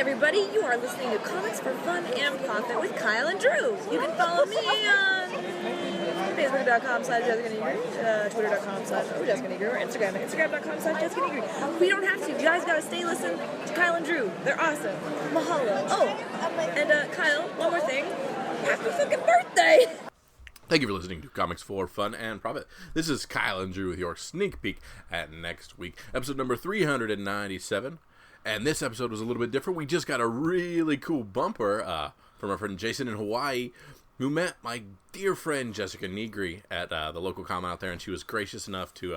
everybody, you are listening to Comics for Fun and Profit with Kyle and Drew. You can follow me on Facebook.com/JessicaNigri, Twitter.com/Jessica or Instagram.com/JessicaNigri. We don't have to. You guys gotta stay listen to Kyle and Drew. They're awesome. Mahalo. Oh, and Kyle, one more thing. Happy fucking birthday! Thank you for listening to Comics for Fun and Profit. This is Kyle and Drew with your sneak peek at next week, episode number 397. And this episode was a little bit different. We just got a really cool bumper from our friend Jason in Hawaii, who met my dear friend Jessica Nigri at the local comic out there, and she was gracious enough to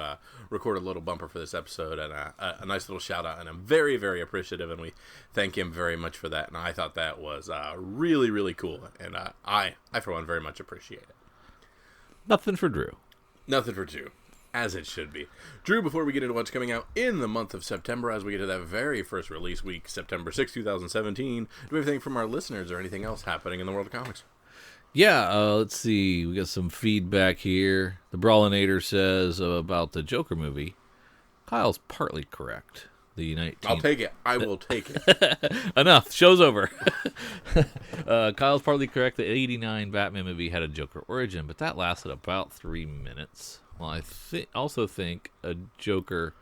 record a little bumper for this episode and a nice little shout out. And I'm very, very appreciative, and we thank him very much for that. And I thought that was really, really cool, and I for one very much appreciate it. Nothing for Drew. Nothing for Drew, as it should be. Drew, before we get into what's coming out in the month of September, as we get to that very first release week, September 6, 2017, do we have anything from our listeners or anything else happening in the world of comics? Yeah, let's see. We got some feedback here. The Brawlinator says about the Joker movie, Kyle's partly correct. I'll take it. I will take it. Enough. Show's over. Kyle's partly correct. The 89 Batman movie had a Joker origin, but that lasted about 3 minutes. Well, I also think a Joker...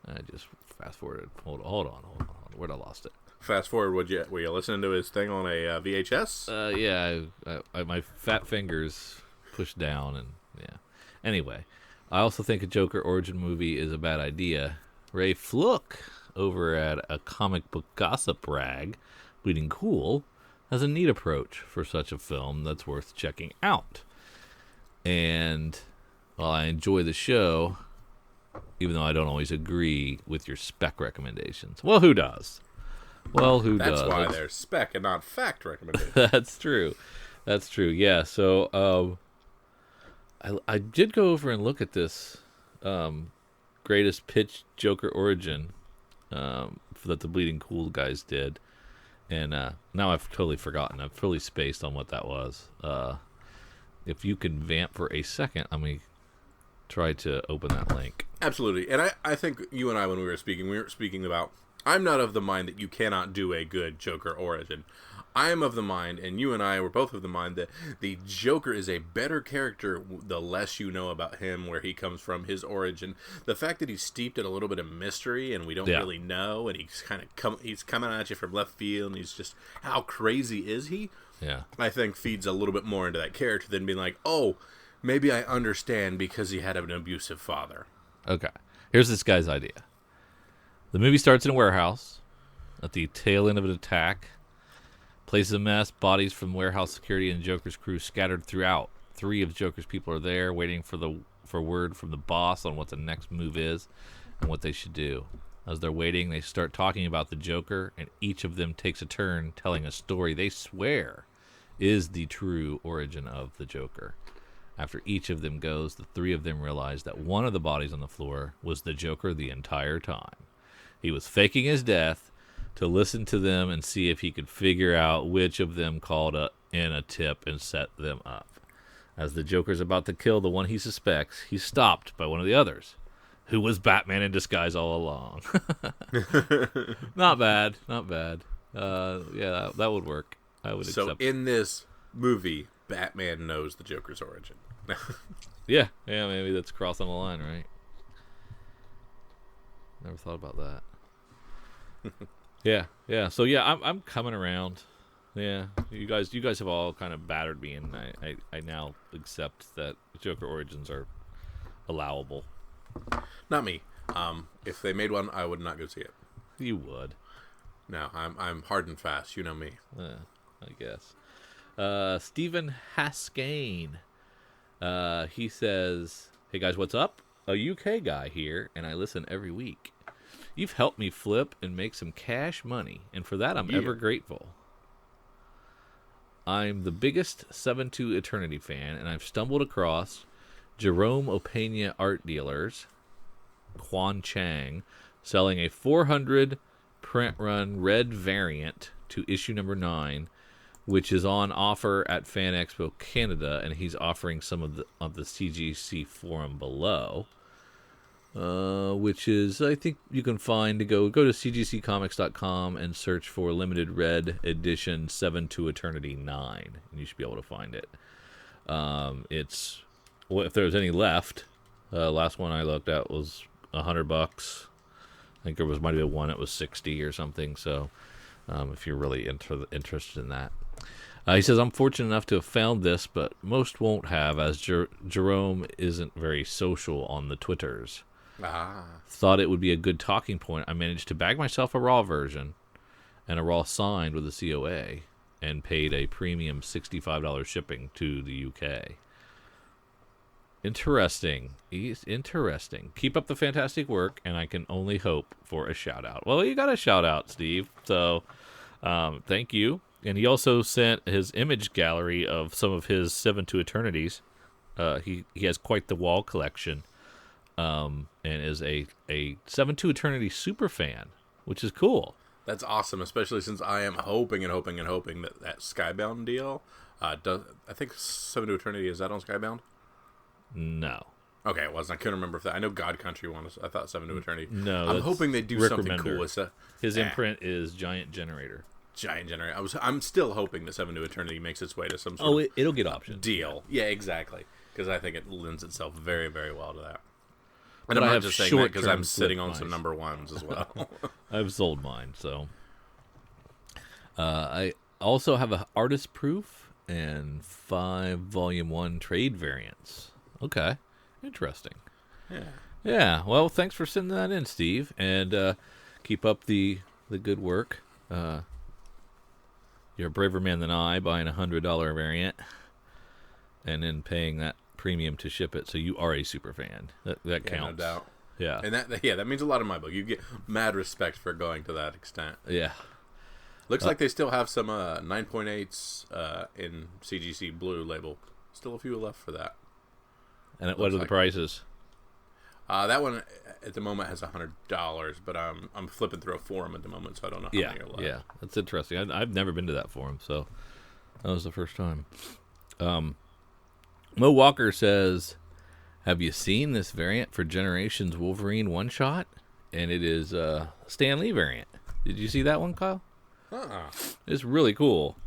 I just fast-forwarded. Hold on. Where'd I lost it? Fast forward, were you listening to his thing on a VHS? Yeah, I my fat fingers pushed down, and yeah. Anyway, I also think a Joker origin movie is a bad idea. Ray Fluke over at a comic book gossip rag, Bleeding Cool, has a neat approach for such a film that's worth checking out. And while I enjoy the show, even though I don't always agree with your spec recommendations. Well, who does? That's why they're spec and not fact recommendations. That's true. Yeah, so I did go over and look at this greatest pitch Joker origin that the Bleeding Cool guys did, and now I've totally forgotten. I've totally spaced on what that was. If you can vamp for a second, let me try to open that link. Absolutely. And I think you and I, when we were speaking about, I'm not of the mind that you cannot do a good Joker origin. I am of the mind, and you and I were both of the mind, that the Joker is a better character the less you know about him, where he comes from, his origin. The fact that he's steeped in a little bit of mystery, and we don't really know, and he's kind of he's coming at you from left field, and he's just, how crazy is he? Yeah, I think feeds a little bit more into that character than being like, oh, maybe I understand because he had an abusive father. Okay, here's this guy's idea. The movie starts in a warehouse at the tail end of an attack. Place is a mess. Bodies from warehouse security and Joker's crew scattered throughout. 3 of Joker's people are there, waiting for word from the boss on what the next move is and what they should do. As they're waiting, they start talking about the Joker, and each of them takes a turn telling a story they swear is the true origin of the Joker. After each of them goes, the 3 of them realize that one of the bodies on the floor was the Joker the entire time. He was faking his death to listen to them and see if he could figure out which of them called in a tip and set them up. As the Joker's about to kill the one he suspects, he's stopped by one of the others, who was Batman in disguise all along. Not bad. Yeah, that would work. I would accept. So in this movie, Batman knows the Joker's origin. Yeah, maybe that's crossing the line, right? Never thought about that. Yeah. So yeah, I'm coming around. Yeah, you guys have all kind of battered me, and I now accept that Joker origins are allowable. Not me. If they made one, I would not go see it. You would. No, I'm hard and fast. You know me. I guess. Stephen Haskane. He says, "Hey guys, what's up? A UK guy here, and I listen every week. You've helped me flip and make some cash money, and for that I'm ever grateful. I'm the biggest 7-2 Eternity fan, and I've stumbled across Jerome Opeña art dealers, Quan Chang, selling a 400 print run red variant to issue number 9, which is on offer at Fan Expo Canada, and he's offering some of the CGC forum below. which is, I think you can find to go to cgccomics.com and search for Limited Red Edition 7 to Eternity 9, and you should be able to find it. It's, well, if there's any left, last one I looked at was $100. I think there might have been one that was 60 or something. So, if you're really interested in that, he says, I'm fortunate enough to have found this, but most won't have, as Jerome isn't very social on the Twitters. Thought it would be a good talking point. I managed to bag myself a raw version and a raw signed with a COA, and paid a premium $65 shipping to the UK. Interesting. He's interesting. Keep up the fantastic work, and I can only hope for a shout out. Well, you got a shout out, Steve. So, thank you. And he also sent his image gallery of some of his 7 to Eternities. He has quite the wall collection, and is a 7 to Eternity super fan, which is cool. That's awesome, especially since I am hoping that Skybound deal I think 7 to Eternity, is that on Skybound? No. Okay, it wasn't. I couldn't remember if that. I know God Country one. I thought 7 to Eternity. No, I'm hoping they do Rick something Remender. cool with that. His imprint is Giant Generator. Giant Generator. I'm still hoping that 7 to Eternity makes its way to some sort of it'll get options. deal. Yeah, exactly. Because I think it lends itself very, very well to that. And But I'm I not have just saying that because I'm short-term sitting flip on some mice. number ones as well. I've sold mine, so. I also have an artist proof and 5 volume 1 trade variants. Okay. Interesting. Yeah. Yeah. Well, thanks for sending that in, Steve. And keep up the good work. You're a braver man than I, buying a $100 variant and then paying that premium to ship it. So you are a super fan. That counts. No doubt. Yeah. And that means a lot in my book. You get mad respect for going to that extent. Yeah. Looks like they still have some 9.8s in CGC Blue label. Still a few left for that. And what are the prices? That one at the moment has $100, but I'm flipping through a forum at the moment, so I don't know how many are left. Yeah, that's interesting. I've never been to that forum, so that was the first time. Mo Walker says, have you seen this variant for Generations Wolverine one-shot? And it is Stan Lee variant. Did you see that one, Kyle? It's really cool.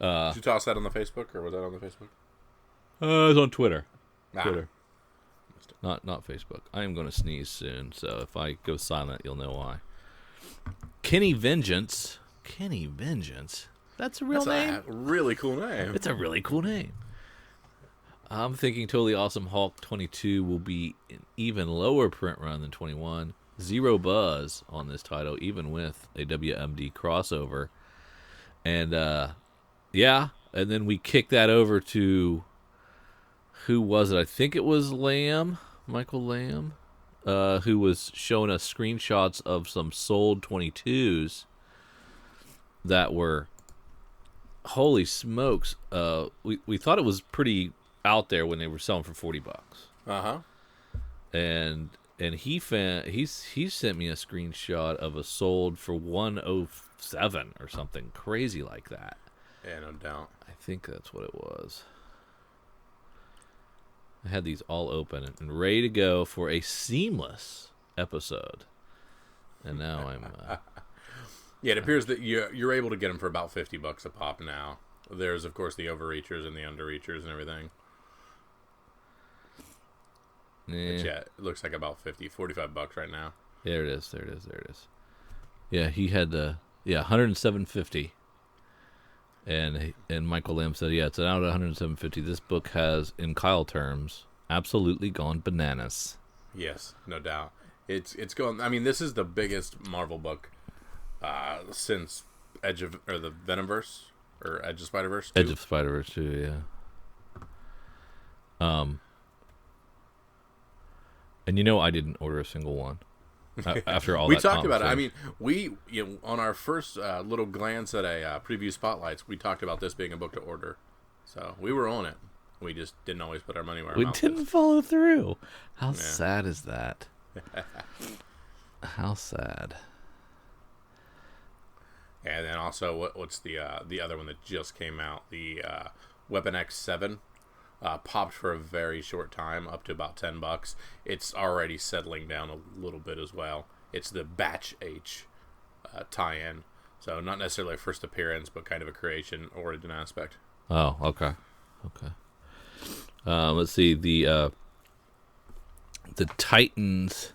Did you toss that on the Facebook, or was that on the Facebook? It was on Twitter. Ah. Twitter. Not Facebook. I am going to sneeze soon, so if I go silent, you'll know why. Kenny Vengeance. Kenny Vengeance? That's a real name? A really cool name. It's a really cool name. I'm thinking Totally Awesome Hulk 22 will be an even lower print run than 21. Zero buzz on this title, even with a WMD crossover. And, yeah, and then we kick that over to, who was it? I think it was Michael Lamb, who was showing us screenshots of some sold 22s that were, holy smokes, we thought it was pretty out there when they were selling for $40. And he sent me a screenshot of a sold for 107 or something crazy like that. Yeah, no doubt. I think that's what it was. I had these all open and ready to go for a seamless episode, and now I'm. Yeah, it appears that you're able to get them for about $50 a pop now. There's of course the overreachers and the underreachers and everything. But yeah, it looks like about $45 right now. There it is. Yeah, he had 107.50. And Michael Lamb said, yeah, it's out at $107.50. This book has, in Kyle terms, absolutely gone bananas. Yes, no doubt. It's going. I mean, this is the biggest Marvel book since the Venomverse or Edge of Spider-Verse 2. Edge of Spider-Verse 2, yeah. And I didn't order a single one after all. We talked about it. I mean, we on our first little glance at a preview spotlights, we talked about this being a book to order. So we were on it. We just didn't always put our money where our mouth didn't is. follow through. How sad is that? How sad. And then also, what's the other one that just came out? The Weapon X7. popped for a very short time, up to about $10. It's already settling down a little bit as well. It's the Batch H tie-in, so not necessarily a first appearance, but kind of a creation origin aspect. Oh, okay. Let's see, the Titans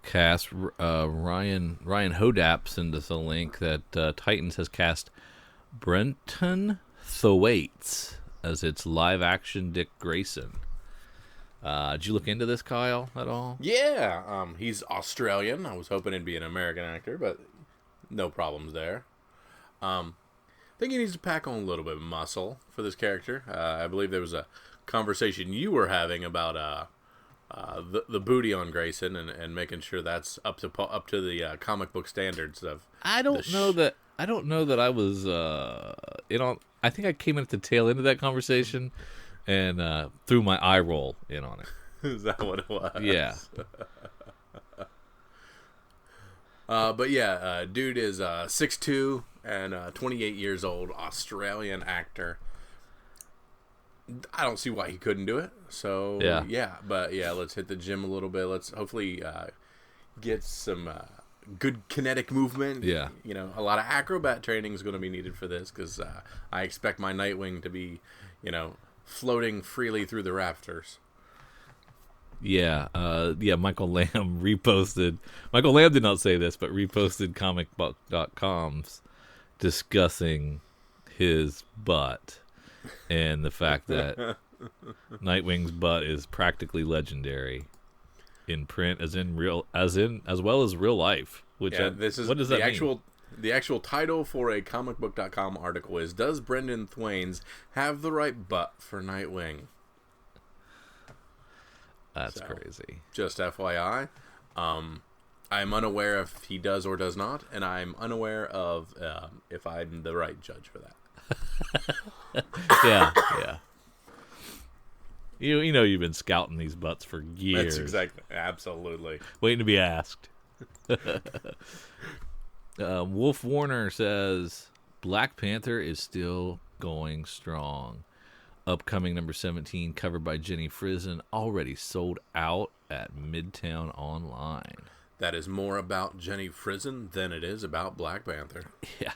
cast, Ryan Hodap sent us a link that Titans has cast Brenton Thwaites as its live-action Dick Grayson. Did you look into this, Kyle, at all? Yeah, he's Australian. I was hoping it'd be an American actor, but no problems there. I think he needs to pack on a little bit of muscle for this character. I believe there was a conversation you were having about the booty on Grayson and making sure that's up to the comic book standards of. I don't know that I was in on. I think I came in at the tail end of that conversation and threw my eye roll in on it. Is that what it was? Yeah. But yeah, dude is 6'2" and 28 years old, Australian actor. I don't see why he couldn't do it. So yeah, but yeah, let's hit the gym a little bit. Let's hopefully get some good kinetic movement. Yeah, you know, a lot of acrobat training is going to be needed for this because I expect my Nightwing to be, floating freely through the rafters. Yeah, Michael Lamb reposted. Michael Lamb did not say this, but reposted comicbook.com's discussing his butt and the fact that Nightwing's butt is practically legendary in print, as well as real life. Which this is what does the that actual mean? The actual title for a comicbook.com article is "Does Brendan Thwaites have the right butt for Nightwing?" That's crazy. Just FYI, I'm unaware if he does or does not, and I'm unaware of if I'm the right judge for that. Yeah. You know you've been scouting these butts for years. That's absolutely. Waiting to be asked. Wolf Warner says Black Panther is still going strong. Upcoming number 17, covered by Jenny Frison, already sold out at Midtown Online. That is more about Jenny Frison than it is about Black Panther. Yeah.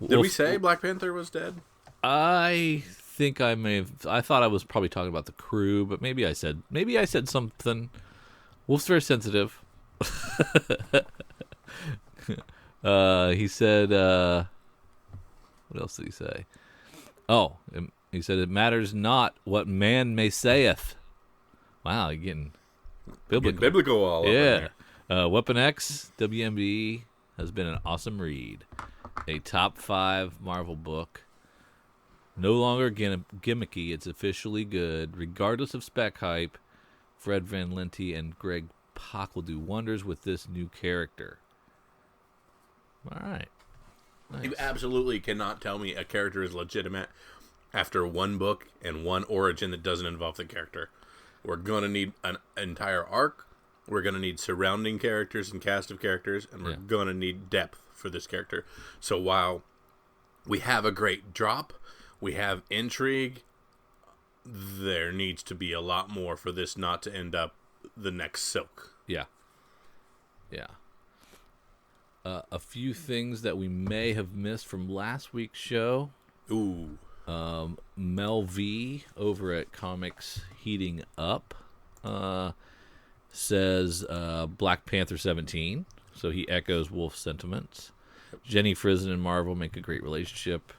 Did we say Black Panther was dead? I think I may have. I thought I was probably talking about the crew, but maybe I said something. Wolf's very sensitive. He said. What else did he say? Oh, he said it matters not what man may saith. Wow, you're getting biblical all over there. Weapon X WMD has been an awesome read. A top 5 Marvel book. No longer gimmicky, it's officially good. Regardless of spec hype, Fred Van Lente and Greg Pak will do wonders with this new character. All right. Nice. You absolutely cannot tell me a character is legitimate after one book and one origin that doesn't involve the character. We're going to need an entire arc. We're going to need surrounding characters and cast of characters, and we're going to need depth for this character. So while we have a great drop, we have intrigue, there needs to be a lot more for this not to end up the next Silk. Yeah. A few things that we may have missed from last week's show. Ooh. Mel V over at Comics Heating Up says Black Panther 17. So he echoes Wolf's sentiments. Jenny Frison and Marvel make a great relationship.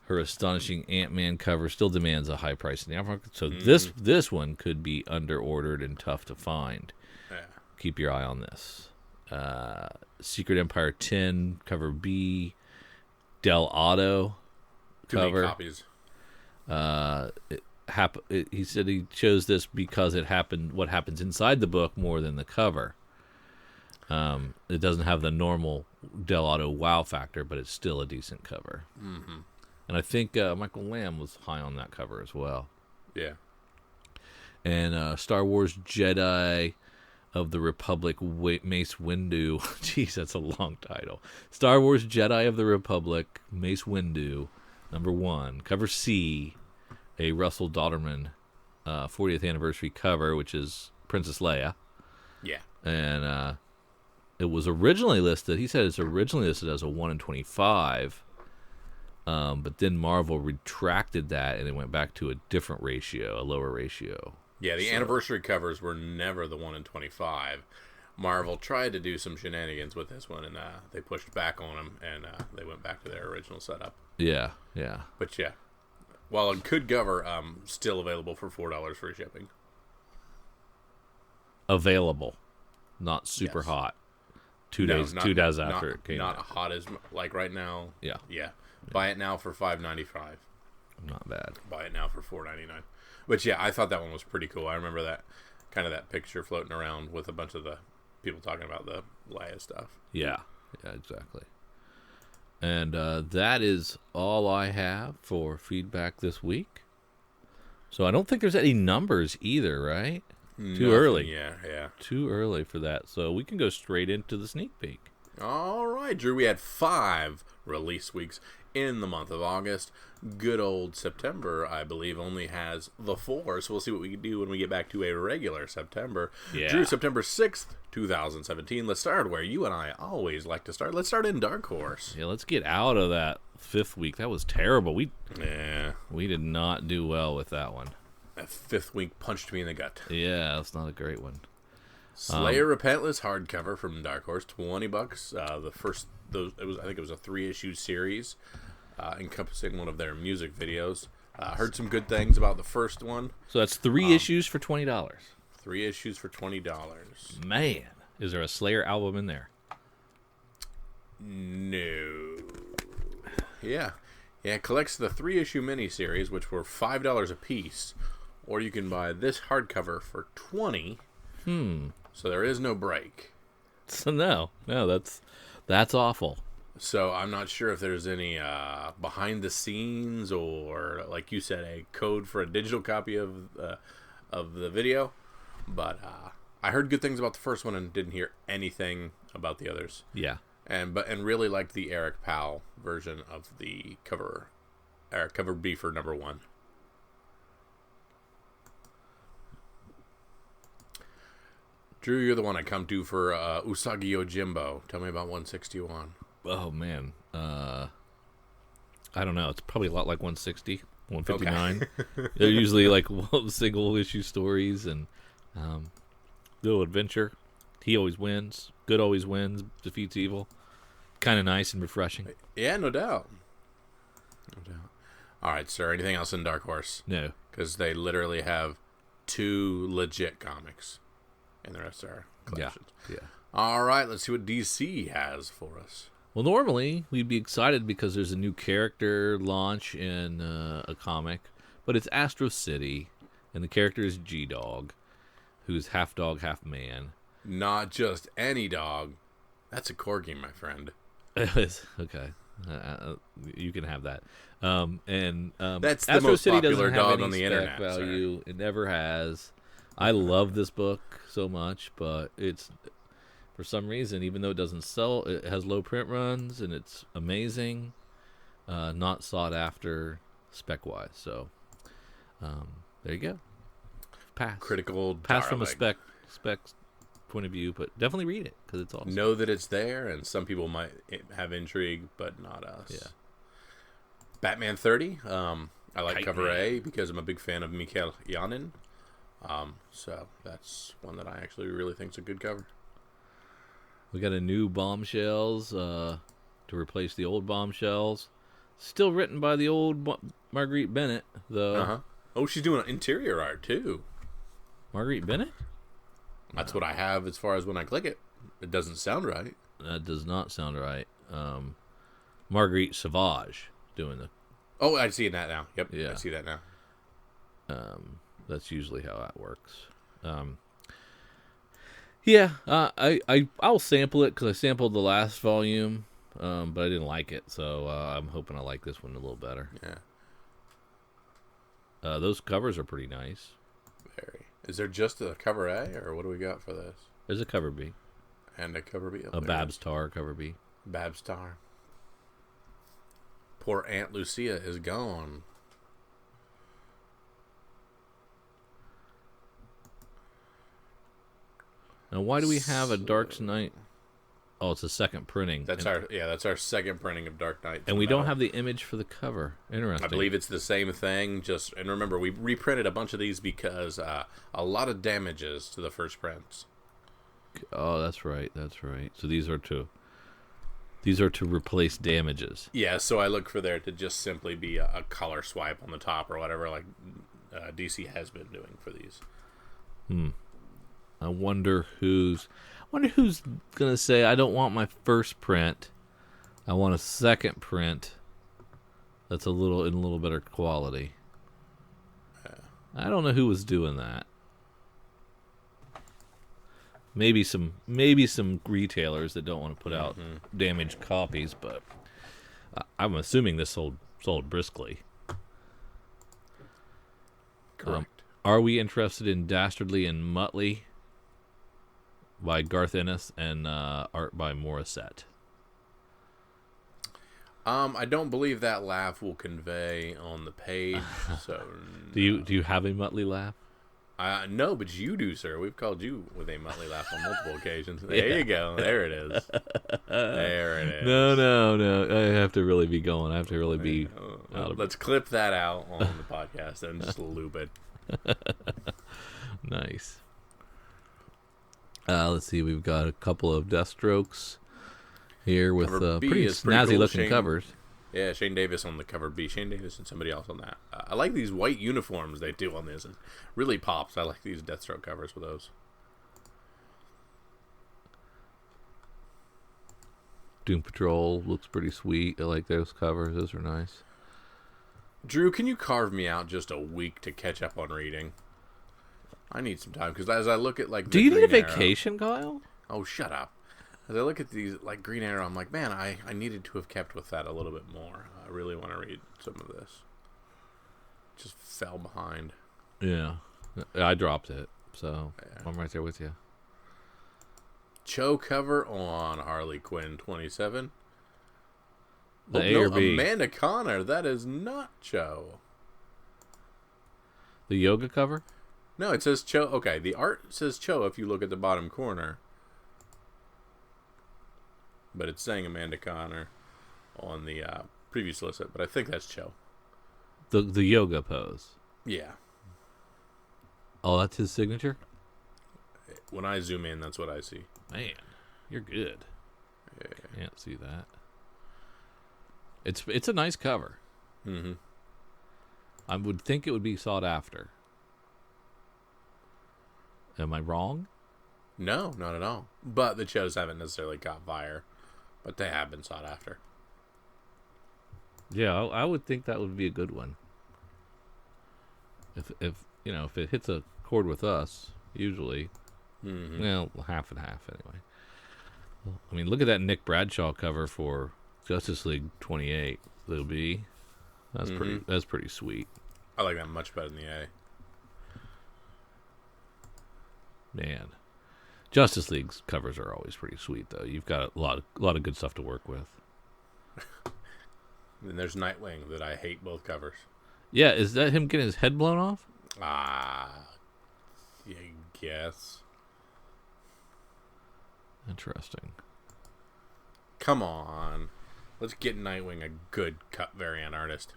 Her astonishing Ant-Man cover still demands a high price in the aftermarket. So this one could be under-ordered and tough to find. Yeah. Keep your eye on this. Secret Empire 10 cover B, Del Auto cover. Too many copies. He said he chose this because it happened. What happens inside the book more than the cover. It doesn't have the normal Del Auto wow factor, but it's still a decent cover. Mm-hmm. And I think Michael Lamb was high on that cover as well. Yeah. And Star Wars Jedi of the Republic, Mace Windu. Jeez, that's a long title. Star Wars Jedi of the Republic, Mace Windu, #1. Cover C, a Russell Dauterman 40th anniversary cover, which is Princess Leia. Yeah. And it was originally listed, he said it's originally listed as a 1 in 25, but then Marvel retracted that and it went back to a different ratio, a lower ratio. Yeah, the anniversary covers were never the 1 in 25. Marvel tried to do some shenanigans with this one, and they pushed back on them, and they went back to their original setup. Yeah, yeah. But yeah, while it could cover, still available for $4 free shipping. Available, not super hot. 2 days after it came out. Not hot as like right now. Yeah. Buy it now for $5.95. Not bad. Buy it now for $4.99. But yeah, I thought that one was pretty cool. I remember that that picture floating around with a bunch of the people talking about the Leia stuff. Yeah, exactly. And that is all I have for feedback this week. So I don't think there's any numbers either, right? Too early. Yeah. Too early for that. So we can go straight into the sneak peek. All right, Drew. We had 5 release weeks in the month of August. Good old September, I believe, only has the 4. So we'll see what we can do when we get back to a regular September. Yeah. Drew, September 6th, 2017. Let's start where you and I always like to start. Let's start in Dark Horse. Yeah, let's get out of that 5th week. That was terrible. We did not do well with that one. That 5th week punched me in the gut. Yeah, that's not a great one. Slayer Repentless hardcover from Dark Horse, $20. The first, I think it was a 3-issue series, encompassing one of their music videos. Heard some good things about the first one. So that's 3 issues for $20. 3 issues for $20. Man, is there a Slayer album in there? No. Yeah, it collects the 3-issue miniseries, which were $5 a piece, or you can buy this hardcover for $20. So there is no break. So no, that's awful. So I'm not sure if there's any behind the scenes or, like you said, a code for a digital copy of the video. But I heard good things about the first one and didn't hear anything about the others. Yeah. And really liked the Eric Powell version of the cover B for #1. Drew, you're the one I come to for Usagi Yojimbo. Tell me about 161. Oh, man. I don't know. It's probably a lot like 160, 159. Okay. They're usually like single issue stories and little adventure. He always wins. Good always wins. Defeats evil. Kind of nice and refreshing. Yeah, no doubt. All right, sir. Anything else in Dark Horse? No. Because they literally have 2 legit comics. And the rest are collections. Yeah. All right, let's see what DC has for us. Well, normally we'd be excited because there's a new character launch in a comic, but it's Astro City, and the character is G-Dog, who's half dog, half man. Not just any dog. That's a corgi, my friend. Okay. You can have that. That's the Astro most City popular doesn't have dog any on the spec internet. value. Sir. It never has. I love this book so much, but it's, for some reason, even though it doesn't sell, it has low print runs and it's amazing, not sought after spec wise. So there you go. Pass. Critical pass from a darling. spec point of view, but definitely read it because it's awesome. Know that it's there, and some people might have intrigue, but not us. Yeah. Batman 30. I like Kite cover Man. A because I'm a big fan of Mikael Yanin. So that's one that I actually really think is a good cover. We got a new Bombshells to replace the old Bombshells. Still written by the old Marguerite Bennett, though. Oh, she's doing interior art too. Marguerite Bennett? That's what I have as far as when I click it. It doesn't sound right. That does not sound right. Marguerite Sauvage doing the... Oh, I see that now. Yep, Yeah. I see that now. That's usually how that works. Yeah, I'll sample it because I sampled the last volume, but I didn't like it, so I'm hoping I like this one a little better. Yeah. Those covers are pretty nice. Very. Is there just a cover A, or what do we got for this? There's a cover B. And a cover B. A Babstar cover B. Babstar. Poor Aunt Lucia is gone. Now, why do we have a Dark Knight? Oh, it's a second printing. That's our second printing of Dark Knight. And we don't have the image for the cover. Interesting. I believe it's the same thing. And remember, we reprinted a bunch of these because a lot of damages to the first prints. Oh, that's right. That's right. So these are to replace damages. Yeah. So I look for there to just simply be a color swipe on the top or whatever, like DC has been doing for these. I wonder who's gonna say, I don't want my first print. I want a second print that's in a little better quality. I don't know who was doing that. Maybe some retailers that don't want to put out damaged copies, but I'm assuming this sold briskly. Correct. Are we interested in Dastardly and Muttley by Garth Ennis and art by Morissette? I don't believe that laugh will convey on the page. So Do you have a Muttley laugh? No, but you do, sir. We've called you with a Muttley laugh on multiple occasions. There you go. There it is. There it is. No. I have to really be going. I have to really be. Let's clip that out on the podcast and just loop it. Nice. Let's see. We've got a couple of Deathstrokes here with pretty snazzy looking covers. Yeah, Shane Davis on the cover B. Shane Davis and somebody else on that. I like these white uniforms they do on this. It really pops. I like these Deathstroke covers with those. Doom Patrol looks pretty sweet. I like those covers. Those are nice. Drew, can you carve me out just a week to catch up on reading? I need some time, because as I look at, like, do you need a vacation, Kyle? Oh, shut up. As I look at these, like, Green Arrow, I'm like, man, I needed to have kept with that a little bit more. I really want to read some of this. Just fell behind. Yeah. I dropped it, so I'm right there with you. Cho cover on Harley Quinn 27. The A or B? Amanda Connor. That is not Cho. The yoga cover? No, it says Cho. Okay, the art says Cho if you look at the bottom corner. But it's saying Amanda Connor on the previous list. But I think that's Cho. The yoga pose. Yeah. Oh, that's his signature? When I zoom in, that's what I see. Man, you're good. Yeah. Can't see that. It's a nice cover. Mm-hmm. I would think it would be sought after. Am I wrong? No, not at all. But the Chos haven't necessarily caught fire. But they have been sought after. Yeah, I would think that would be a good one. If it hits a chord with us, usually, well, half and half anyway. I mean, look at that Nick Bradshaw cover for Justice League 28. Little B, that's pretty sweet. I like that much better than the A. Man, Justice League's covers are always pretty sweet, though. You've got a lot of good stuff to work with. And there's Nightwing that I hate both covers. Yeah, is that him getting his head blown off? Yeah, I guess. Interesting. Come on. Let's get Nightwing a good cut variant artist.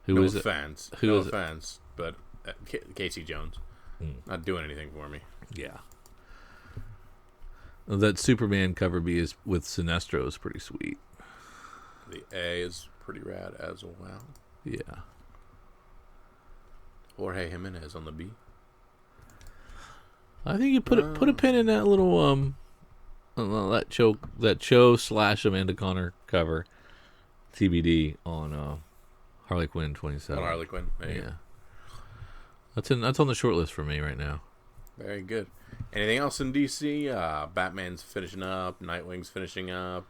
Who no is offense. it? Who no is offense, but Casey Jones. Not doing anything for me. Yeah. Well, that Superman cover B is with Sinestro is pretty sweet. The A is pretty rad as well. Yeah. Jorge Jimenez on the B. I think you put a pin in that little that Cho / Amanda Connor cover, TBD on Harley Quinn 27. On Harley Quinn. Yeah. That's on the short list for me right now. Very good. Anything else in DC? Batman's finishing up. Nightwing's finishing up.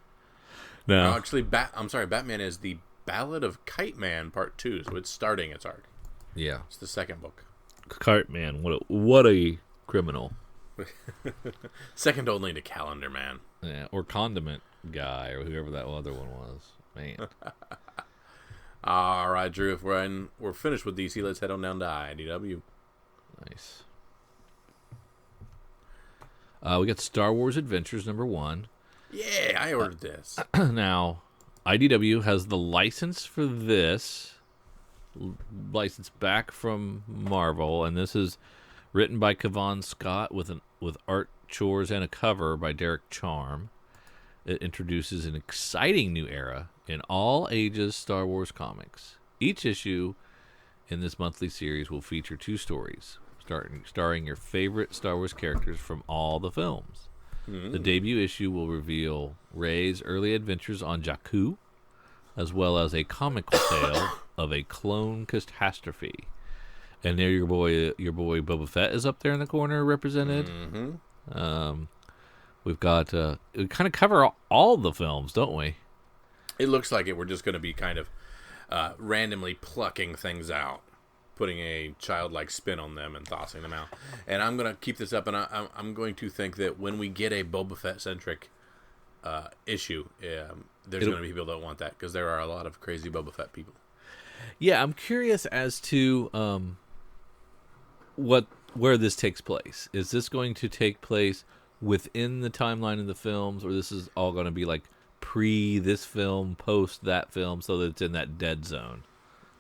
No, actually, Batman is the Ballad of Kite Man Part 2, so it's starting its arc. Yeah. It's the second book. Cartman, what a criminal. Second only to Calendar Man. Yeah, or Condiment Guy, or whoever that other one was. Man. All right, Drew. If we're finished with DC, let's head on down to IDW. Nice. We got Star Wars Adventures #1. Yeah, I ordered this. Now, IDW has the license for this, license back from Marvel, and this is written by Kevon Scott with art, chores, and a cover by Derek Charm. It introduces an exciting new era in all ages Star Wars comics. Each issue in this monthly series will feature 2 stories, starring your favorite Star Wars characters from all the films. The debut issue will reveal Rey's early adventures on Jakku, as well as a comical tale of a clone catastrophe. And there, your boy Boba Fett is up there in the corner represented. We've got we kind of cover all the films, don't we? It looks like it. We're just going to be kind of randomly plucking things out, putting a childlike spin on them and tossing them out. And I'm going to keep this up, and I'm going to think that when we get a Boba Fett-centric issue, there's going to be people that want that, because there are a lot of crazy Boba Fett people. Yeah, I'm curious as to where this takes place. Is this going to take place within the timeline of the films, or this is all going to be like pre this film, post that film, so that it's in that dead zone,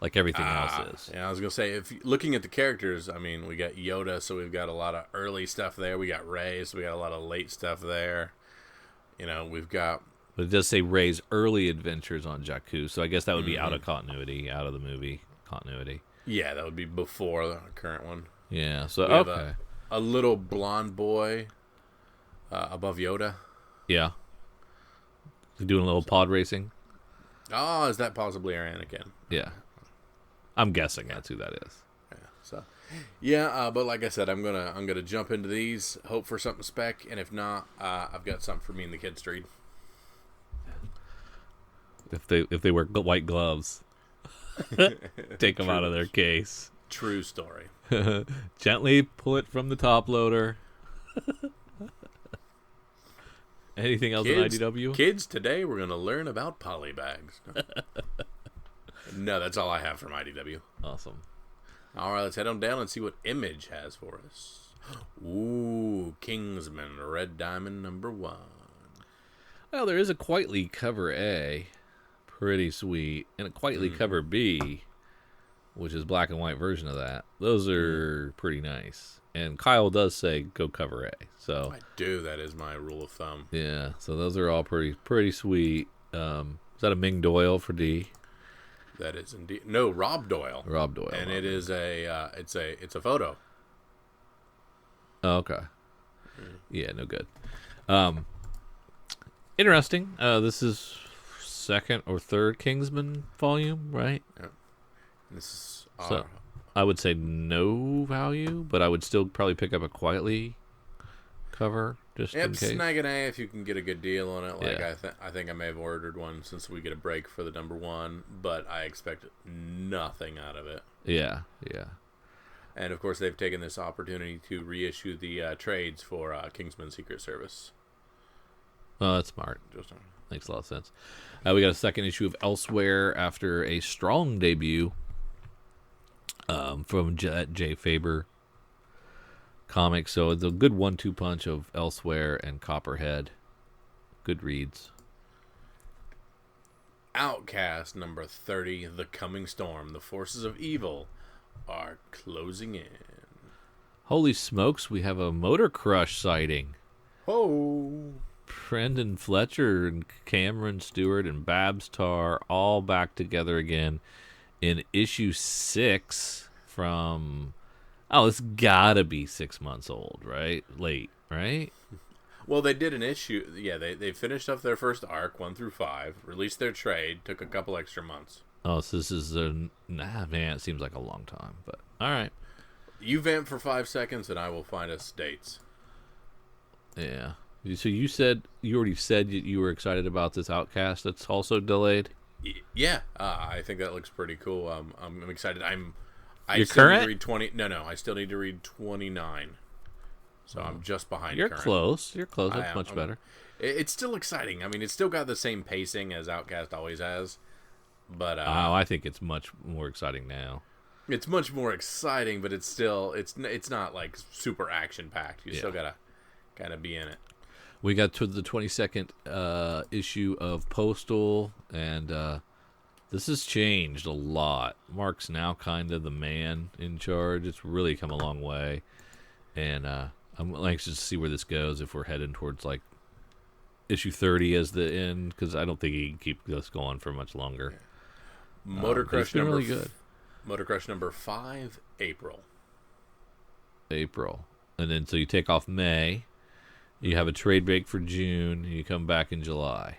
like everything else is? Yeah, I was gonna say, if looking at the characters, I mean, we got Yoda, so we've got a lot of early stuff there. We got Rey, so we got a lot of late stuff there. You know, we've got. But it does say Rey's early adventures on Jakku, so I guess that would be out of continuity, out of the movie continuity. Yeah, that would be before the current one. Yeah, so We have okay. a little blonde boy above Yoda. Yeah. Doing a little pod racing. Oh, is that possibly our Anakin? Yeah. I'm guessing that's who that is. Yeah. So, yeah, but like I said, I'm gonna jump into these, hope for something spec, and if not, I've got something for me and the kids to read. If they wear white gloves, take them out of their case. True story. Gently pull it from the top loader. Anything else in IDW? Kids, today we're going to learn about polybags. No, that's all I have from IDW. Awesome. All right, let's head on down and see what Image has for us. Ooh, Kingsman, Red Diamond #1. Well, there is a Quietly cover A. Pretty sweet. And a Quietly cover B, which is black and white version of that. Those are pretty nice. And Kyle does say go cover A. So I do. That is my rule of thumb. yeah, so those are all pretty sweet. Is that a Ming Doyle for D? That is indeed. No, Rob Doyle. Rob Doyle. And it is it's a photo. Oh, okay. Yeah, no good. Interesting. This is second or third Kingsman volume, right? Yeah. This is So I would say no value, but I would still probably pick up a Quietly cover just in case. Snag an A if you can get a good deal on it. Like Yeah. I think I may have ordered one since we get a break for the #1, but I expect nothing out of it. Yeah. And of course, they've taken this opportunity to reissue the trades for Kingsman Secret Service. Oh, that's smart. Makes a lot of sense. We got a second issue of Elsewhere after a strong debut from Jay Faber comics. So it's a good 1-2 punch of Elsewhere and Copperhead. Good reads. Outcast #30, The Coming Storm. The forces of evil are closing in. Holy smokes, we have a Motor Crush sighting. Oh. Brendan Fletcher and Cameron Stewart and Babs Tarr all back together again in issue 6 from... Oh, it's gotta be 6 months old, right? Late, right? Well, they did an issue. Yeah, they finished up their first arc, 1 through 5, released their trade, took a couple extra months. Oh, so this is man, it seems like a long time, but all right. You vamp for 5 seconds, and I will find us dates. Yeah. So you already said you were excited about this Outcast that's also delayed? Yeah, I think that looks pretty cool. I'm excited. I You're still current? need to read 20. No, I still need to read 29. So I'm just behind You're current. close. You're close. That's much better. It's still exciting. I mean, it's still got the same pacing as Outcast always has. But I think it's much more exciting now. It's much more exciting, but it's still it's not like super action packed. You still gotta kind of be in it. We got to the 22nd issue of Postal, and this has changed a lot. Mark's now kind of the man in charge. It's really come a long way, and I'm anxious to see where this goes. If we're heading towards like issue 30 as the end, because I don't think he can keep this going for much longer. Motor Crush number really good. Motor Crush number 5, April, and then so you take off May. You have a trade break for June, and you come back in July.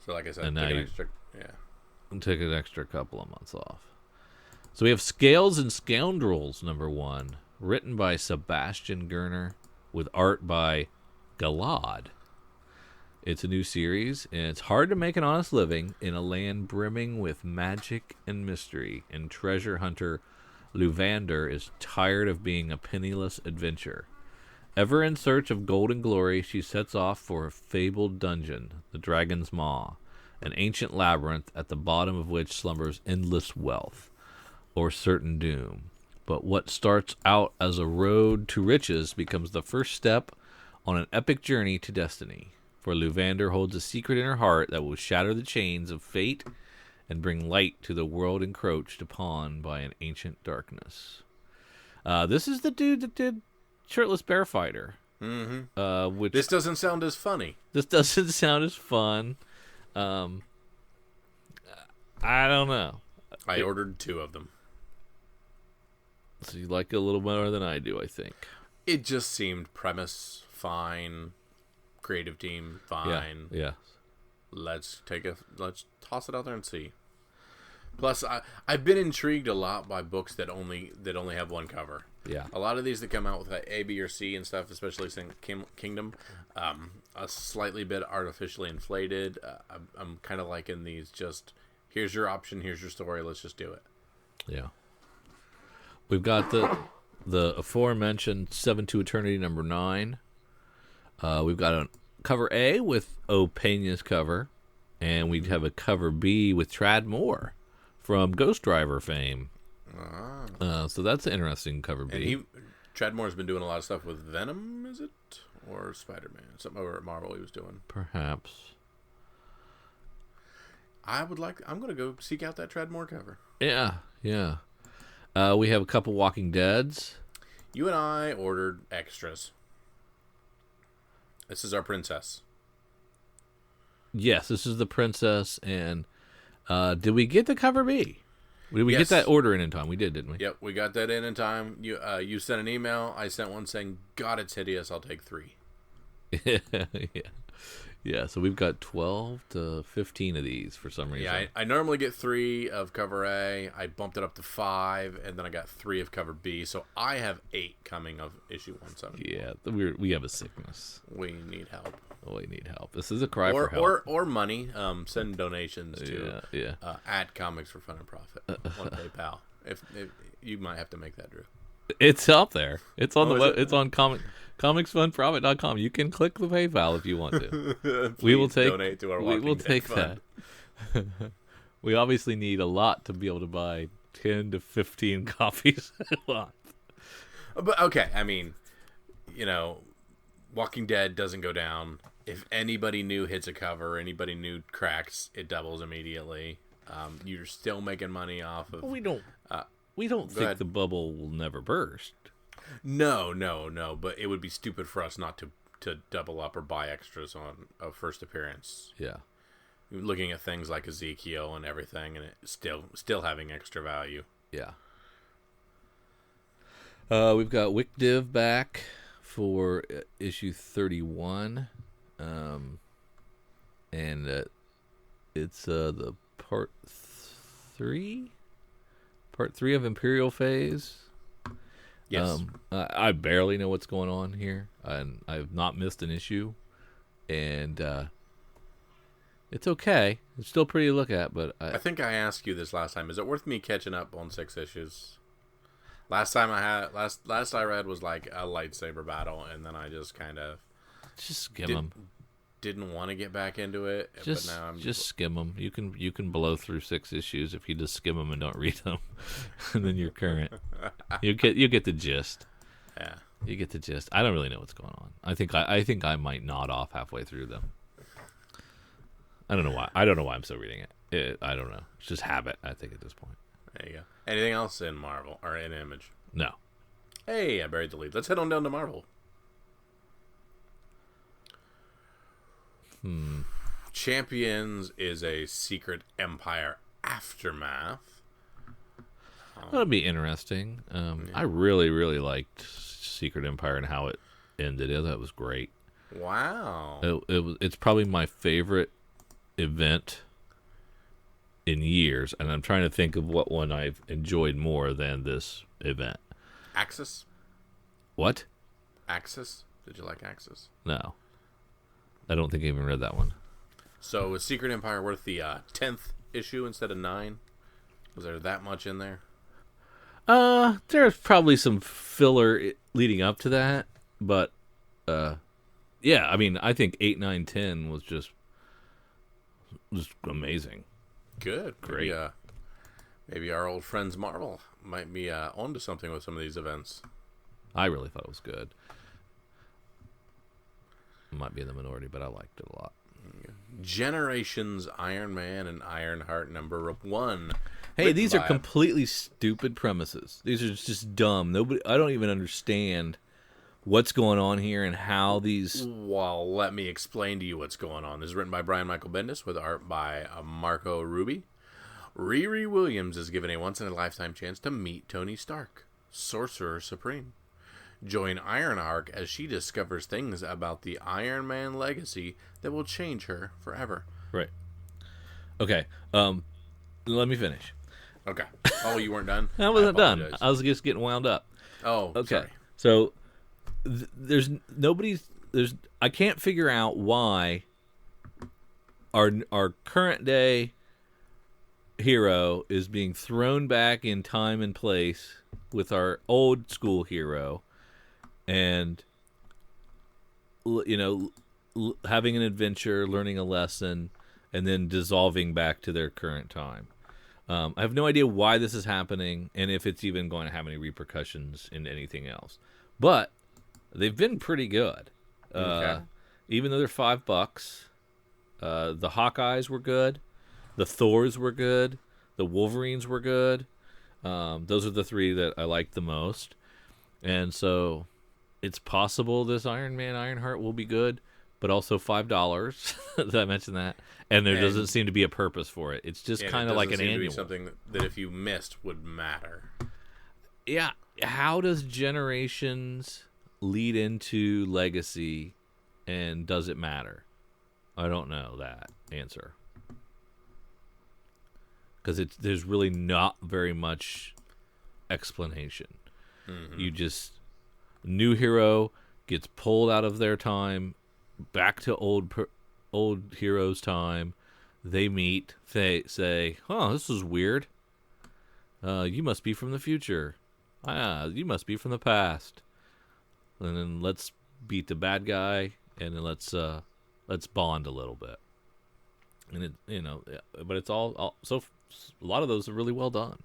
So like I said, and take an extra couple of months off. So we have Scales and Scoundrels number 1, written by Sebastian Gerner, with art by Galad. It's a new series, and it's hard to make an honest living in a land brimming with magic and mystery, and treasure hunter Luvander is tired of being a penniless adventurer. Ever in search of golden glory, she sets off for a fabled dungeon, the Dragon's Maw, an ancient labyrinth at the bottom of which slumbers endless wealth, or certain doom. But what starts out as a road to riches becomes the first step on an epic journey to destiny. For Luvander holds a secret in her heart that will shatter the chains of fate and bring light to the world encroached upon by an ancient darkness. This is the dude that did Shirtless Bear Fighter. Mm-hmm. Which this doesn't sound as funny. This doesn't sound as fun. I don't know. I ordered 2 of them. So you like it a little more than I do, I think. It just seemed premise fine, creative team fine. Yeah. Let's toss it out there and see. Plus, I've been intrigued a lot by books that only have one cover. Yeah. A lot of these that come out with A, B, or C and stuff, especially Kingdom, a slightly bit artificially inflated. I'm kind of liking these. Just here's your option, here's your story. Let's just do it. Yeah. We've got the aforementioned 7 to Eternity number 9. We've got a cover A with Opena's cover, and we have a cover B with Trad Moore from Ghost Driver fame. So that's an interesting cover B. And Trad Moore's been doing a lot of stuff with Venom, is it? Or Spider-Man? Something over at Marvel he was doing. Perhaps. I'm going to go seek out that Trad Moore cover. Yeah. We have a couple Walking Deads. You and I ordered extras. This is our princess. Yes, this is the princess. And did we get the cover B? Did we Yes. get that order in time? We did, didn't we? Yep, we got that in time. You sent an email. I sent one saying, God, it's hideous. I'll take 3. Yeah, so we've got 12 to 15 of these for some reason. Yeah, I normally get 3 of cover A. I bumped it up to 5, and then I got 3 of cover B. So I have 8 coming of issue 170. Yeah, we have a sickness. We need help. We need help. This is a cry for help. Or money. Send donations to at Comics for Fun and Profit on PayPal. If you might have to make that, Drew. It's up there. It's on it's on comicsfunprofit.com. You can click the PayPal if you want to. We will take donate to our we will Dead take fund. that. We obviously need a lot to be able to buy 10 to 15 copies a month. But okay, I mean, Walking Dead doesn't go down. If anybody new hits a cover, anybody new cracks, it doubles immediately. You're still making money off of. We don't think ahead. the bubble will never burst. No. But it would be stupid for us not to double up or buy extras on a first appearance. Yeah. Looking at things like Ezekiel and everything, and it still having extra value. Yeah. We've got Wick Div back for issue 31. And it's the part 3 of Imperial Phase. Yes. I barely know what's going on here, and I've not missed an issue, and it's okay. It's still pretty to look at, but I think I asked you this last time. Is it worth me catching up on 6 issues? last I read was like a lightsaber battle, and then I just kind of Just skim them. didn't want to get back into it. Just, but now I'm just skim them. You can blow through 6 issues if you just skim them and don't read them, and then you're current. You get the gist. yeah. You get the gist. I don't really know what's going on. I think I might nod off halfway through them. I don't know why. I don't know why I'm still reading it. I don't know. It's just habit, I think, at this point. There you go. Anything else in Marvel or in Image? No. Hey, I buried the lead. Let's head on down to Marvel. Champions is a Secret Empire aftermath. That'll be interesting. I really, really liked Secret Empire and how it ended. Yeah, that was great. Wow. It's probably my favorite event in years, and I'm trying to think of what one I've enjoyed more than this event. Axis? What? Axis? Did you like Axis? No. I don't think I even read that one. So is Secret Empire worth the 10th issue instead of 9? Was there that much in there? There's probably some filler leading up to that, but yeah, I mean, I think 8, 9, 10 was just amazing. Good. Great. Maybe our old friends Marvel might be onto something with some of these events. I really thought it was good. Might be in the minority, but I liked it a lot. Generations Iron Man and Ironheart #1. Hey, these are completely stupid premises. These are just dumb. I don't even understand what's going on here and how these. Well, let me explain to you what's going on. This is written by Brian Michael Bendis with art by Marco Ruby. Riri Williams is given a once-in-a-lifetime chance to meet Tony Stark, Sorcerer Supreme. Join Ironheart as she discovers things about the Iron Man legacy that will change her forever. Right. Okay. Let me finish. Okay. Oh, you weren't done? I wasn't done. I was just getting wound up. Oh, okay. Sorry. So I can't figure out why our current day hero is being thrown back in time and place with our old school hero, and having an adventure, learning a lesson, and then dissolving back to their current time. I have no idea why this is happening and if it's even going to have any repercussions in anything else. But they've been pretty good. Okay. Even though they're $5, the Hawkeyes were good, the Thors were good, the Wolverines were good. Those are the 3 that I liked the most. And so it's possible this Iron Man Ironheart will be good, but also $5. Did I mention that? And there doesn't seem to be a purpose for it. It's just kind of like an annual. Something that if you missed would matter. Yeah. How does Generations lead into Legacy, and does it matter? I don't know that answer. Because there's really not very much explanation. Mm-hmm. You just... New hero gets pulled out of their time, back to old hero's time. They meet. They say, "Oh, this is weird. You must be from the future. You must be from the past." And then let's beat the bad guy, and then let's bond a little bit. And but it's all so. A lot of those are really well done.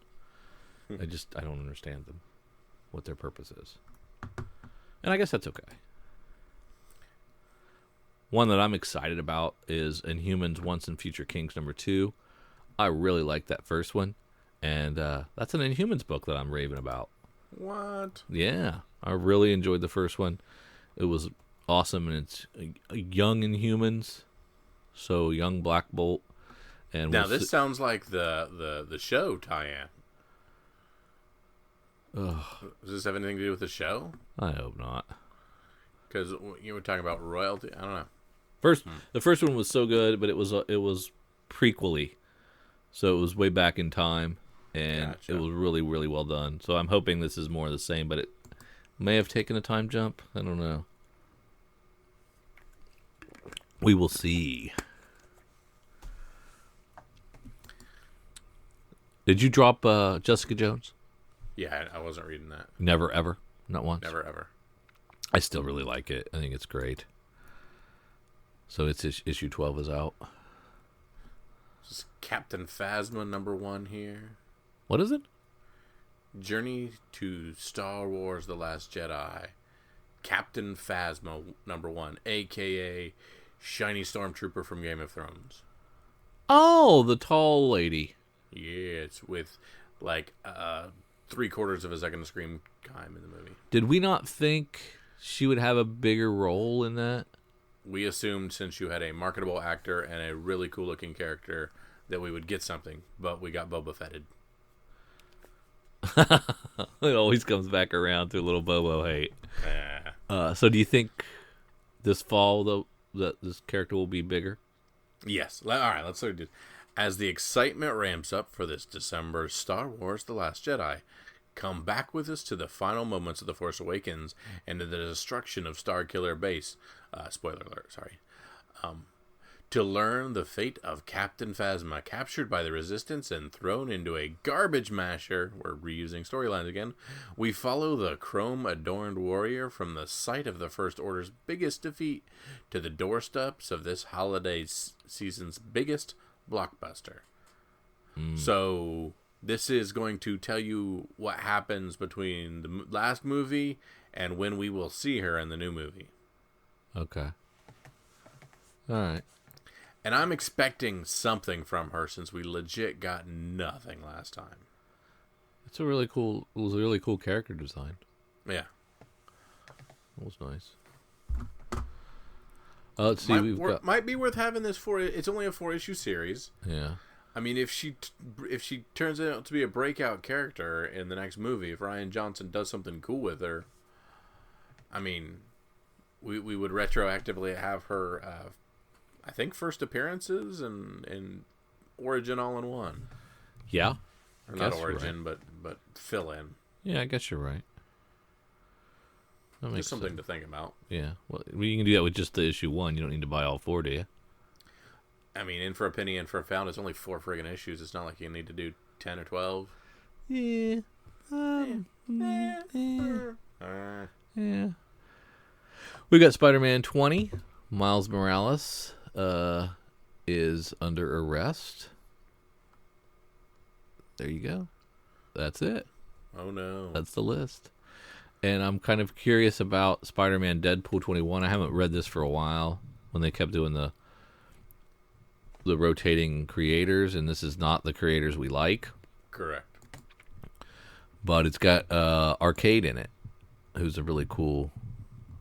I don't understand them, what their purpose is. And I guess that's okay. One that I'm excited about is Inhumans Once and Future Kings #2. I really like that first one. And that's an Inhumans book that I'm raving about. What? Yeah. I really enjoyed the first one. It was awesome. And it's young Inhumans. So young Black Bolt. And now this sounds like the show tie-in. Does this have anything to do with the show? I hope not. Because you were talking about royalty. I don't know. The first one was so good, but it was prequely, so it was way back in time, and Gotcha. It was really, really well done. So I'm hoping this is more of the same, but it may have taken a time jump. I don't know. We will see. Did you drop Jessica Jones? Yeah, I wasn't reading that. Never, ever? Not once? Never, ever. I still really like it. I think it's great. So it's issue 12 is out. This is Captain Phasma #1 here. What is it? Journey to Star Wars The Last Jedi. Captain Phasma #1, a.k.a. Shiny Stormtrooper from Game of Thrones. Oh, the tall lady. Yeah, it's with, like, 3/4 of a second of screen time in the movie. Did we not think she would have a bigger role in that? We assumed since you had a marketable actor and a really cool-looking character that we would get something, but we got Boba Fetted. It always comes back around to a little Bobo hate. Yeah. So do you think this fall, though, that this character will be bigger? Yes. All right, let's start. As the excitement ramps up for this December Star Wars The Last Jedi, come back with us to the final moments of The Force Awakens and to the destruction of Starkiller Base. Spoiler alert, sorry. To learn the fate of Captain Phasma, captured by the Resistance and thrown into a garbage masher, we're reusing storylines again, we follow the chrome-adorned warrior from the site of the First Order's biggest defeat to the doorsteps of this holiday season's biggest blockbuster. So this is going to tell you what happens between the last movie and when we will see her in the new movie. Okay. All right. And I'm expecting something from her since we legit got nothing last time. It was a really cool character design. Yeah. It was nice. Let's see. Might be worth having this for. It's only a 4-issue series. Yeah. I mean, if she turns out to be a breakout character in the next movie, if Rian Johnson does something cool with her, I mean, we would retroactively have her. I think first appearances and origin all in one. Yeah. Or not origin, right. but fill in. Yeah, I guess you're right. That makes Just something sense to think about. Yeah. Well, you can do that with just the issue 1. You don't need to buy all 4, do you? I mean, in for a penny, in for a pound. It's only 4 friggin' issues. It's not like you need to do 10 or 12. Yeah. Yeah. We got Spider-Man 20. Miles Morales is under arrest. There you go. That's it. Oh, no. That's the list. And I'm kind of curious about Spider-Man Deadpool 21. I haven't read this for a while when they kept doing the rotating creators, and this is not the creators we like. Correct. But it's got Arcade in it, who's a really cool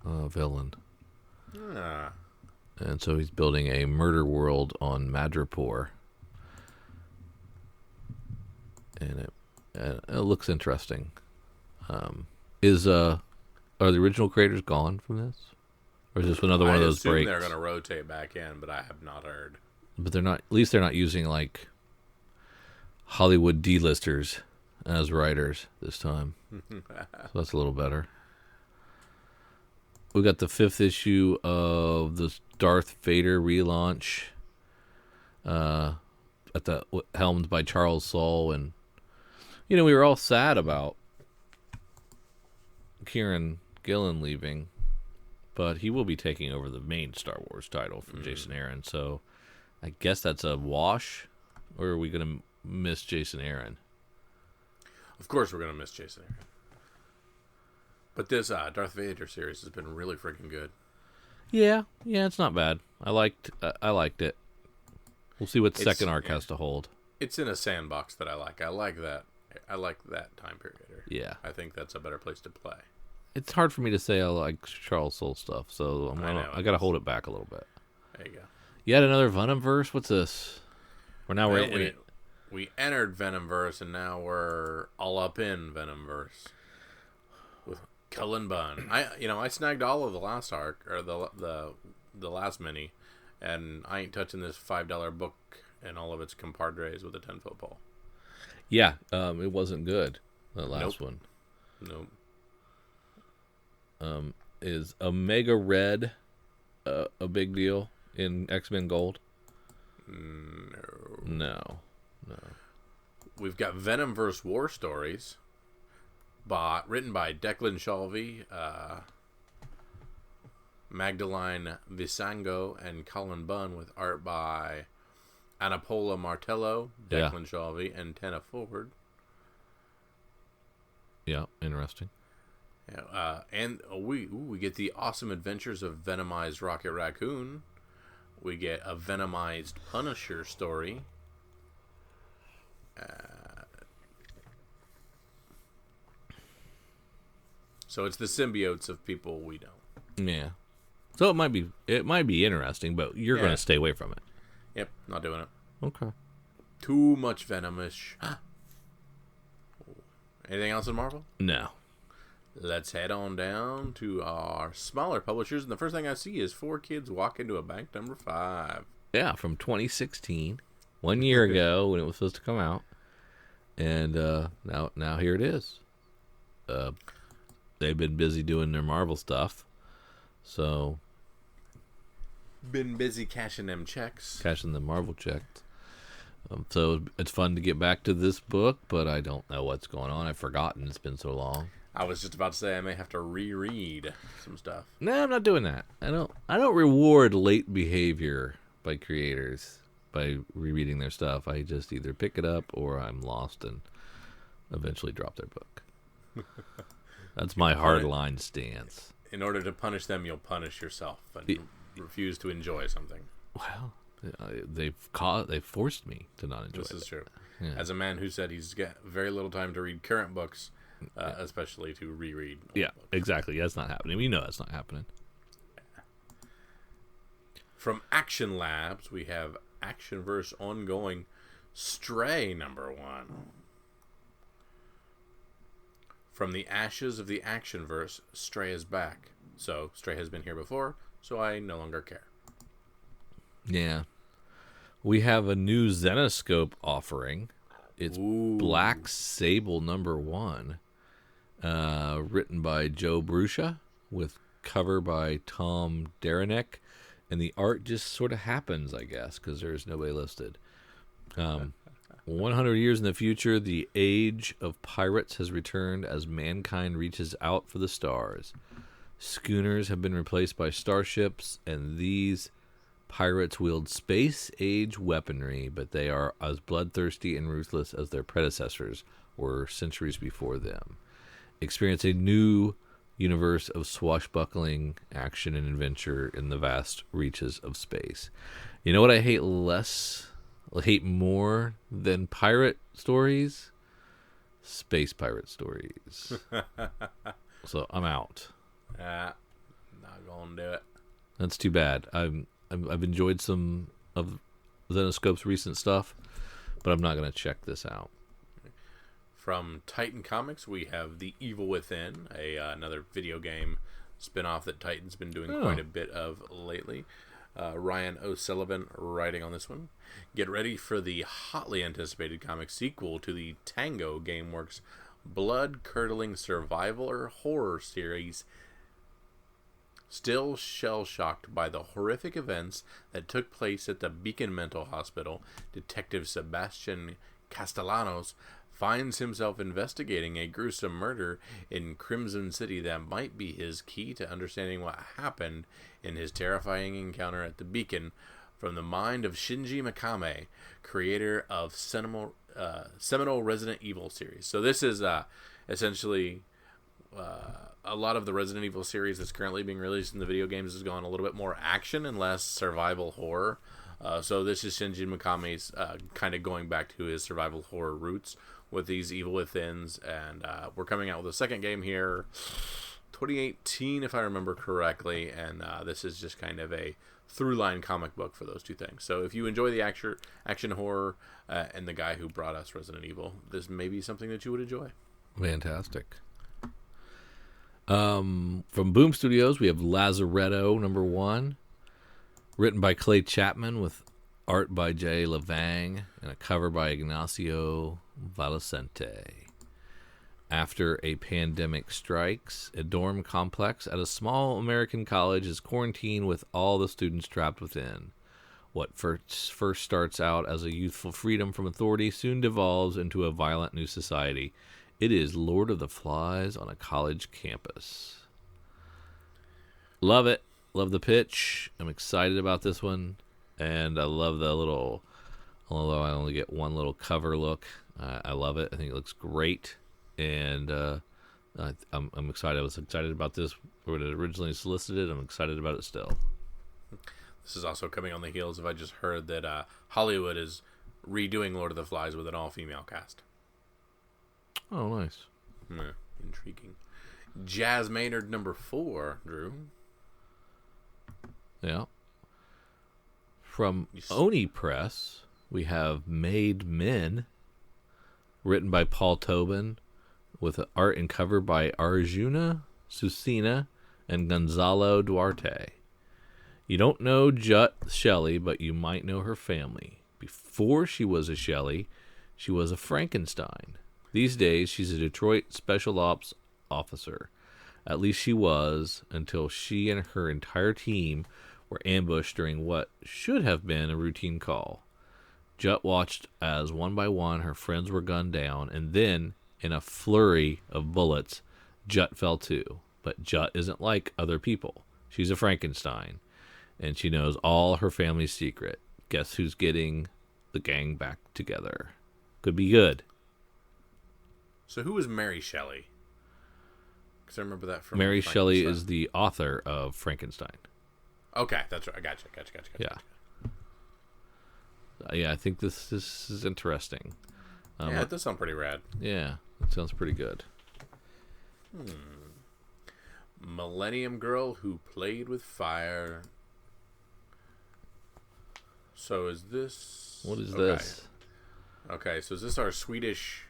villain. Ah. And so he's building a murder world on Madripoor. And it looks interesting. Are the original creators gone from this? Or is this another one of those breaks? They're going to rotate back in, but I have not heard. But they're not. At least they're not using like Hollywood D-listers as writers this time. So that's a little better. We got the 5th issue of the Darth Vader relaunch. Helmed by Charles Soule, and we were all sad about Kieran Gillen leaving, but he will be taking over the main Star Wars title from Jason Aaron. So I guess that's a wash, or are we going to miss Jason Aaron? Of course we're going to miss Jason Aaron. But this Darth Vader series has been really freaking good. Yeah, it's not bad. I liked it. We'll see what the second arc has to hold. It's in a sandbox that I like. I like that time period. Yeah. I think that's a better place to play. It's hard for me to say I like Charles Soule stuff, so I got to hold it back a little bit. There you go. You had another Venomverse? What's this? We're in it. We entered Venomverse, and now we're all up in Venomverse with Cullen Bunn. I snagged all of the last arc, or the last mini, and I ain't touching this $5 book and all of its compadres with a 10-foot pole. Yeah, it wasn't good, that last one. Nope. Is Omega Red a big deal in X-Men Gold? No. We've got Venomverse War Stories, written by Declan Shalvey, Magdalene Visango, and Colin Bunn, with art by Anapola Martello, Declan Shalvey, and Tana Ford. Yeah, interesting. Yeah, and we get the awesome adventures of Venomized Rocket Raccoon. We get a Venomized Punisher story. So it's the symbiotes of people we know. Yeah. So it might be interesting, but you're going to stay away from it. Yep, not doing it. Okay. Too much venomish. Anything else in Marvel? No. Let's head on down to our smaller publishers, and the first thing I see is 4 Kids Walk Into a Bank #5. Yeah, from 2016, 1 year ago when it was supposed to come out, and now here it is. They've been busy doing their Marvel stuff, so been busy cashing them checks, cashing the Marvel checks. So it's fun to get back to this book, but I don't know what's going on. I've forgotten. It's been so long. I was just about to say I may have to reread some stuff. No, I'm not doing that. I don't reward late behavior by creators by rereading their stuff. I just either pick it up or I'm lost and eventually drop their book. That's my hardline stance. In order to punish them, you'll punish yourself and refuse to enjoy something. Well, they've forced me to not enjoy it. This is true. Yeah. As a man who said he's got very little time to read current books, especially to reread old books. Exactly. That's not happening. We know that's not happening. From Action Labs, we have Actionverse ongoing Stray #1. From the ashes of the Actionverse, Stray is back. So, Stray has been here before, so I no longer care. Yeah. We have a new Zenoscope offering. It's Black Sable #1, written by Joe Bruscia, with cover by Tom Deranek, and the art just sort of happens, I guess, because there's nobody listed. 100 years in the future, the age of pirates has returned as mankind reaches out for the stars. Schooners have been replaced by starships, and these pirates wield space-age weaponry, but they are as bloodthirsty and ruthless as their predecessors were centuries before them. Experience a new universe of swashbuckling action and adventure in the vast reaches of space. You know what I hate more than pirate stories? Space pirate stories. So I'm out. Not gonna do it. That's too bad. I've enjoyed some of Zenoscope's recent stuff, but I'm not going to check this out. From Titan Comics, we have The Evil Within, another video game spin-off that Titan's been doing quite a bit of lately. Ryan O'Sullivan writing on this one. Get ready for the hotly anticipated comic sequel to the Tango Gameworks blood-curdling survival horror series. Still shell-shocked by the horrific events that took place at the Beacon Mental Hospital, Detective Sebastian Castellanos finds himself investigating a gruesome murder in Crimson City that might be his key to understanding what happened in his terrifying encounter at the Beacon, from the mind of Shinji Mikami, creator of seminal Resident Evil series. So this is essentially a lot of the Resident Evil series that's currently being released in the video games has gone a little bit more action and less survival horror. So this is Shinji Mikami's kind of going back to his survival horror roots with these Evil Withins, and we're coming out with a second game here, 2018 if I remember correctly, and this is just kind of a through-line comic book for those two things. So if you enjoy the action horror and the guy who brought us Resident Evil, this may be something that you would enjoy. Fantastic. From Boom Studios, we have Lazaretto #1, written by Clay Chapman with art by Jay Levang and a cover by Ignacio Valesente. After a pandemic strikes, a dorm complex at a small American college is quarantined with all the students trapped within. What first starts out as a youthful freedom from authority soon devolves into a violent new society, It is Lord of the Flies on a college campus. Love it. Love the pitch. I'm excited about this one. And I love the little, although I only get one little cover look, I love it. I think it looks great. And I'm excited. I was excited about this when it originally solicited. I'm excited about it still. This is also coming on the heels of I just heard that Hollywood is redoing Lord of the Flies with an all-female cast. Oh, nice. Yeah, intriguing. Jazz Maynard number 4, Drew. Yeah. From Oni Press, we have Made Men, written by Paul Tobin, with art and cover by Arjuna Susina and Gonzalo Duarte. You don't know Jut Shelley, but you might know her family. Before she was a Shelley, she was a Frankenstein. These days, she's a Detroit Special Ops officer. At least she was, until she and her entire team were ambushed during what should have been a routine call. Jut watched as one by one her friends were gunned down, and then, in a flurry of bullets, Jut fell too. But Jut isn't like other people. She's a Frankenstein, and she knows all her family's secret. Guess who's getting the gang back together? Could be good. So who was Mary Shelley? Because I remember that from Mary Shelley is the author of Frankenstein. Okay, that's right. I gotcha. Yeah. Yeah, I think this is interesting. Yeah, it does sound pretty rad. Yeah, it sounds pretty good. Millennium Girl Who Played with Fire. So is this... What is this? Okay, so is this our Swedish...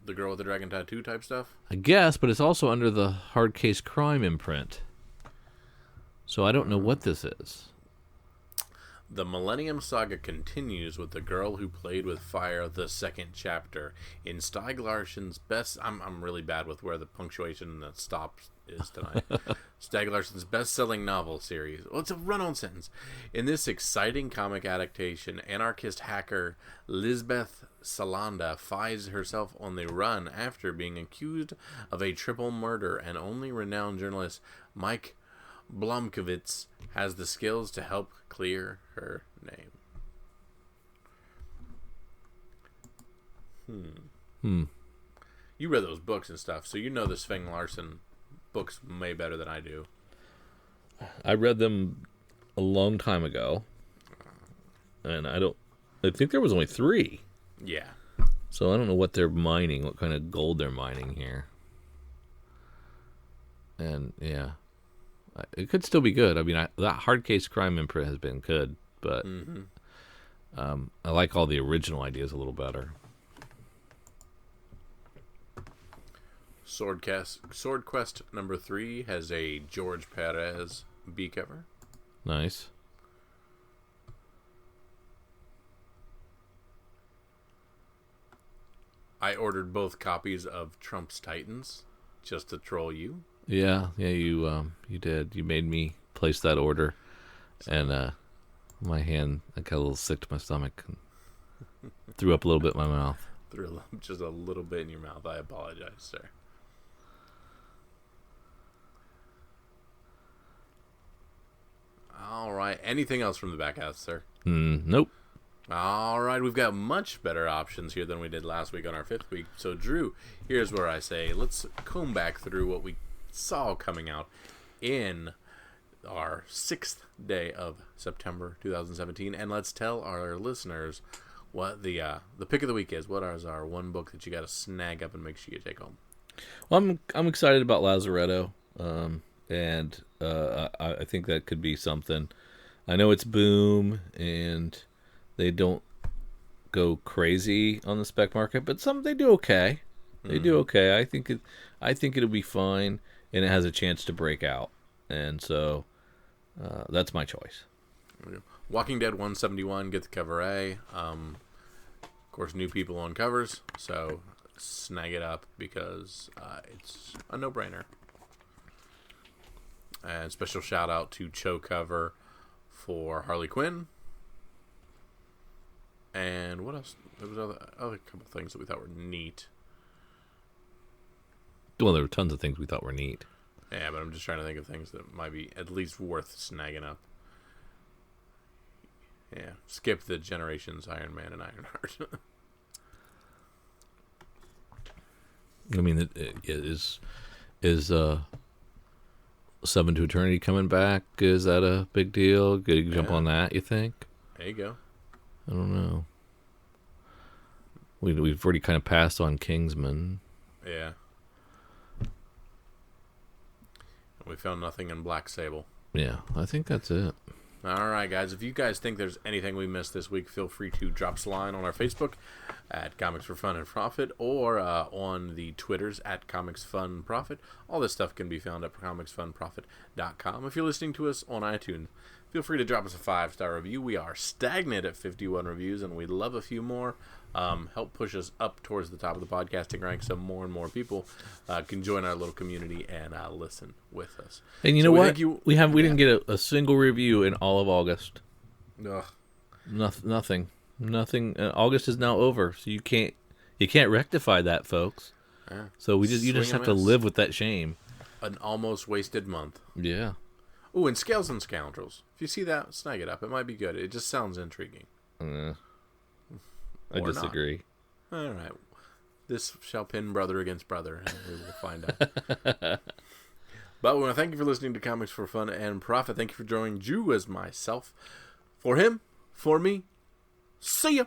The Girl with the Dragon Tattoo type stuff? I guess, but it's also under the Hard Case Crime imprint. So I don't know what this is. The Millennium Saga continues with The Girl Who Played with Fire, the second chapter. In Stieg Larsson's best... I'm really bad with where the punctuation and the stop is tonight. Stieg Larsson's best-selling novel series. Well, it's a run-on sentence. In this exciting comic adaptation, anarchist hacker Lisbeth Salanda finds herself on the run after being accused of a triple murder, and only renowned journalist Mike Blomkowitz has the skills to help clear her name. You read those books and stuff, so you know the Sven Larsson books way better than I do. I read them a long time ago, and I think there was only 3. Yeah. So I don't know what they're mining, what kind of gold they're mining here. And yeah, it could still be good. I mean, that Hard Case Crime imprint has been good, but I like all the original ideas a little better. Sword Quest number 3 has a George Perez B cover. Nice. I ordered both copies of Trump's Titans just to troll you. Yeah, you did. You made me place that order, and my hand, I got a little sick to my stomach, and threw up a little bit in my mouth. Threw just a little bit in your mouth. I apologize, sir. All right. Anything else from the back house, sir? Nope. All right. We've got much better options here than we did last week on our 5th week. So, Drew, here's where I say let's comb back through what we saw coming out in our 6th day of September 2017, and let's tell our listeners what the pick of the week is. What is our one book that you got to snag up and make sure you take home? Well, I'm excited about Lazaretto, and I think that could be something. I know it's Boom, and they don't go crazy on the spec market, but they do okay. They do okay. I think it'll be fine, and it has a chance to break out, and so that's my choice. Walking Dead 171, get the cover A. Of course, new people on covers, so snag it up because it's a no-brainer. And special shout out to Cho cover for Harley Quinn. And what else? There was other couple things that we thought were neat. Well, there were tons of things we thought were neat. Yeah, but I'm just trying to think of things that might be at least worth snagging up. Yeah, skip the Generations Iron Man and Ironheart. I mean, is 7 to Eternity coming back? Is that a big deal? Could you jump on that, you think? There you go. I don't know. We've already kind of passed on Kingsman. Yeah. We found nothing in Black Sable. Yeah, I think that's it. All right, guys. If you guys think there's anything we missed this week, feel free to drop us a line on our Facebook at Comics for Fun and Profit, or on the Twitters at Comics Fun Profit. All this stuff can be found at comicsfunprofit.com. If you're listening to us on iTunes, feel free to drop us a 5-star review. We are stagnant at 51 reviews, and we'd love a few more. Help push us up towards the top of the podcasting rank so more and more people can join our little community and listen with us. And you know what? We didn't get a single review in all of August. Ugh. Nothing. August is now over, so you can't rectify that, folks. Yeah. So you just have to live with that shame. An almost wasted month. Yeah. Ooh, and Scales and Scoundrels. If you see that, snag it up. It might be good. It just sounds intriguing. I disagree. Not. All right. This shall pin brother against brother, and we will find out. But we want to thank you for listening to Comics for Fun and Profit. Thank you for joining Drew as myself. For him, for me, see ya.